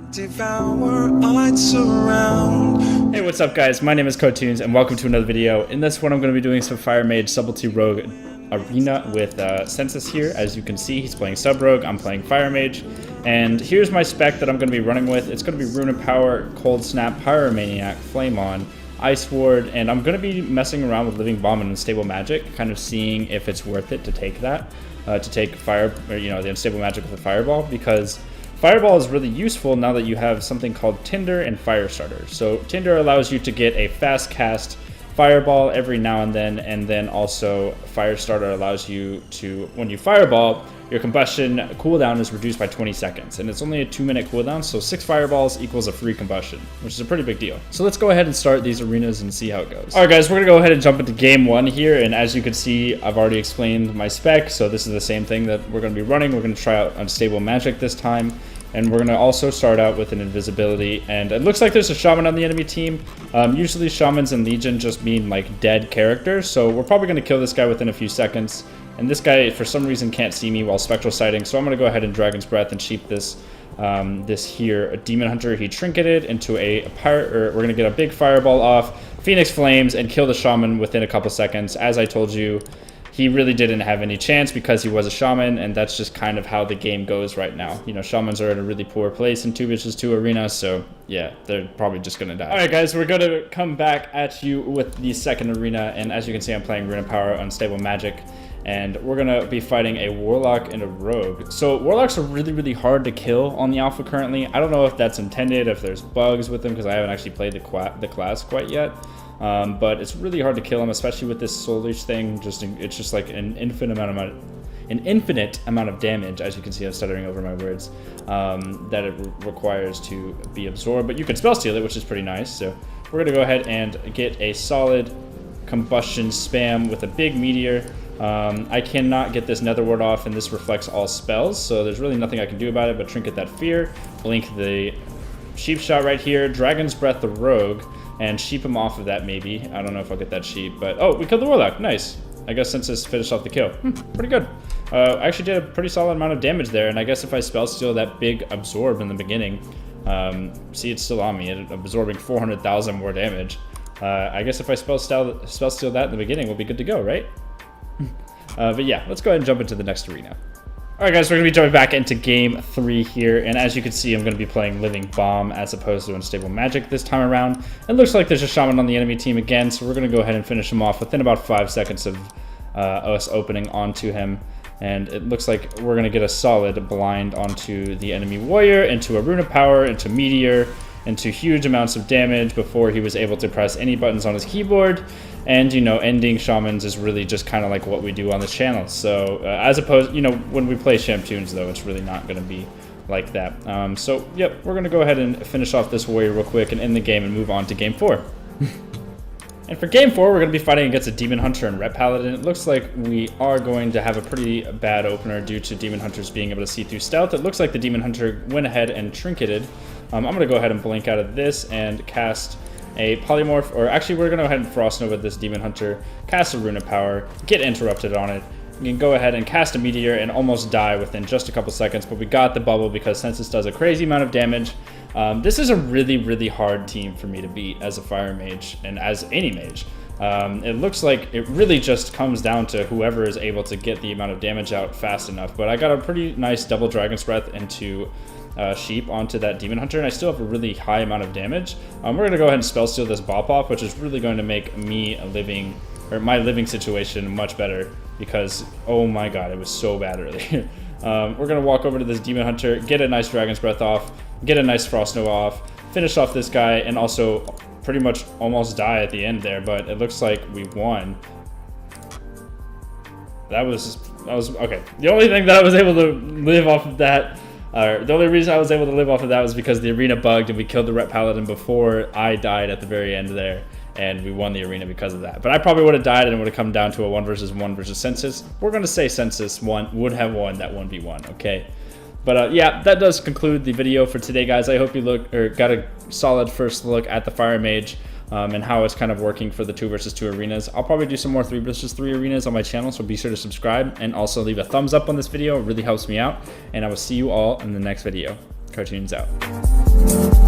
I'd surround. Hey, what's up guys? My name is Cotoons and welcome to another video. In this one I'm going to be doing some Fire Mage Subtlety Rogue arena with Census here. As you can see, he's playing Sub Rogue, I'm playing Fire Mage. And here's my spec that I'm going to be running with. It's going to be Rune of Power, Cold Snap, Pyromaniac, Flame On, Ice Ward, and I'm going to be messing around with Living Bomb and Unstable Magic, kind of seeing if it's worth it to take that, to take Fire, or the Unstable Magic with a Fireball, because Fireball is really useful now that you have something called Tinder and Firestarter. So Tinder allows you to get a fast cast Fireball every now and then also Firestarter allows you to, when you Fireball, your combustion cooldown is reduced by 20 seconds, and it's only a 2-minute cooldown, so 6 Fireballs equals a free combustion, which is a pretty big deal. So let's go ahead and start these arenas and see how it goes. Alright guys, we're going to go ahead and jump into game 1 here, and as you can see, I've already explained my spec, so this is the same thing that we're going to be running. We're going to try out Unstable Magic this time, and we're going to also start out with an invisibility, and it looks like there's a Shaman on the enemy team. Usually Shamans and Legion just mean like dead characters, so we're probably going to kill this guy within a few seconds. And this guy, for some reason, can't see me while Spectral Sighting, so I'm going to go ahead and Dragon's Breath and sheep this a Demon Hunter. He trinketed into a pirate, or we're going to get a big Fireball off, Phoenix Flames, and kill the Shaman within a couple seconds. As I told you, he really didn't have any chance because he was a Shaman, and that's just kind of how the game goes right now. You know, Shamans are in a really poor place in 2 vs 2 arenas, so yeah, they're probably just going to die. Alright guys, we're going to come back at you with the second arena, and as you can see, I'm playing Rune of Power, Unstable Magic, and we're going to be fighting a Warlock and a Rogue. So Warlocks are really, really hard to kill on the alpha currently. I don't know if that's intended, if there's bugs with them, because I haven't actually played the class quite yet. But it's really hard to kill him, especially with this Soulish thing. It's just like an infinite amount of damage, as you can see. I'm stuttering over my words, that it requires to be absorbed. But you can spell steal it, which is pretty nice. So we're gonna go ahead and get a solid combustion spam with a big meteor. I cannot get this Nether Ward off, and this reflects all spells, so there's really nothing I can do about it but Trinket that Fear, blink the Sheep Shot right here, Dragon's Breath the Rogue, and sheep him off of that maybe. I don't know if I'll get that sheep, but oh, we killed the Warlock. Nice. I guess Census finished off the kill. Pretty good. I actually did a pretty solid amount of damage there, and I guess if I spell steal that big absorb in the beginning, see, it's still on me, absorbing 400,000 more damage. I guess if I spell steal that in the beginning, we'll be good to go, right? But yeah, let's go ahead and jump into the next arena. Alright guys, we're going to be jumping back into game 3 here, and as you can see, I'm going to be playing Living Bomb as opposed to Unstable Magic this time around. It looks like there's a Shaman on the enemy team again, so we're going to go ahead and finish him off within about 5 seconds of us opening onto him. And it looks like we're going to get a solid blind onto the enemy warrior, into a Rune of Power, into Meteor, into huge amounts of damage before he was able to press any buttons on his keyboard. And, ending Shamans is really just kind of like what we do on this channel. So, as opposed, when we play Shamtoons, though, it's really not going to be like that. So, yep, we're going to go ahead and finish off this warrior real quick and end the game and move on to game 4. And for game 4, we're going to be fighting against a Demon Hunter and Ret Paladin. It looks like we are going to have a pretty bad opener due to Demon Hunters being able to see through stealth. It looks like the Demon Hunter went ahead and trinketed. I'm going to go ahead and blink out of this and cast a Polymorph, or actually we're going to go ahead and Frost Nova this Demon Hunter, cast a Rune of Power, get interrupted on it. You can go ahead and cast a Meteor and almost die within just a couple seconds, but we got the bubble because Census does a crazy amount of damage. This is a really, really hard team for me to beat as a Fire Mage and as any Mage. It looks like it really just comes down to whoever is able to get the amount of damage out fast enough, but I got a pretty nice double Dragon's Breath into sheep onto that Demon Hunter, and I still have a really high amount of damage. We're going to go ahead and spell steal this Bop Off, which is really going to make me my living situation much better, because oh my god, it was so bad earlier. We're going to walk over to this Demon Hunter, get a nice Dragon's Breath off, get a nice Frost Nova off, finish off this guy, and also pretty much almost die at the end there, but it looks like we won. That was okay. The only thing that I was able to live off of that, the only reason I was able to live off of that was because the arena bugged and we killed the Ret Paladin before I died at the very end there, and we won the arena because of that. But I probably would have died and it would have come down to a 1 versus 1 versus Census. We're going to say Census would have won that 1v1, okay? But yeah, that does conclude the video for today, guys. I hope you got a solid first look at the Fire Mage. And how it's kind of working for the 2 vs 2 arenas. I'll probably do some more 3 vs 3 arenas on my channel, so be sure to subscribe and also leave a thumbs up on this video. It really helps me out, and I will see you all in the next video. Cartoons out.